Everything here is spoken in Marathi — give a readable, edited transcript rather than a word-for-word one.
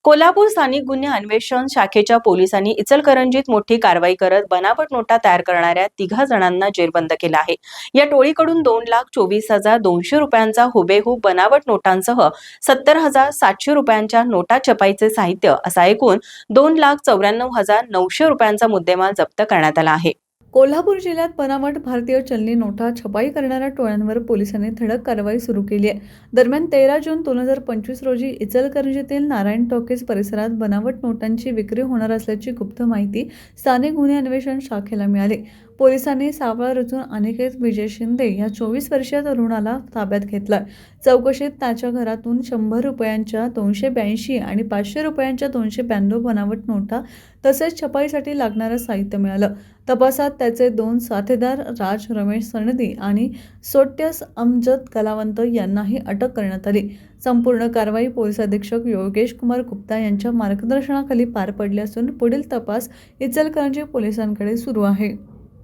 कोल्हापूर स्थानिक गुन्हे अन्वेषण शाखेच्या पोलिसांनी इचलकरंजीत मोठी कारवाई करत बनावट नोटा तयार करणाऱ्या 3 जणांना जेरबंद केलं आहे। या टोळीकडून 2,24,200 रुपयांचा हुबेहूब बनावट नोटांसह 70,700 रुपयांच्या नोटा छपाईचे साहित्य असा एकूण 2,94,900 रुपयांचा मुद्देमाल जप्त करण्यात आला आहे। कोल्हापूर जिल्ह्यात बनावट भारतीय चलनी नोटा छपाई करणाऱ्या टोळ्यांवर पोलिसांनी धडक कारवाई सुरू केली आहे। दरम्यान 13 जून 2025 रोजी इचलकरंजीतील नारायण टॉकीज परिसरात बनावट नोटांची विक्री होणार असल्याची गुप्त माहिती स्थानिक गुन्हे अन्वेषण शाखेला मिळाली। पोलिसांनी सावळा रचून अनिकेत विजय शिंदे या 24 वर्षीय तरुणाला ताब्यात घेतला। चौकशीत त्याच्या घरातून 100 रुपयांच्या 282 आणि 500 रुपयांच्या 292 बनावट नोटा तसेच छपाईसाठी लागणारं साहित्य मिळालं। तपासात त्याचे 2 साथीदार राज रमेश सनदी आणि सोट्यस अमजद कलावंत यांनाही अटक करण्यात आली। संपूर्ण कारवाई पोलीस अधीक्षक योगेश कुमार गुप्ता यांच्या मार्गदर्शनाखाली पार पडली असून पुढील तपास इचलकरंजी पोलिसांकडे सुरू आहे।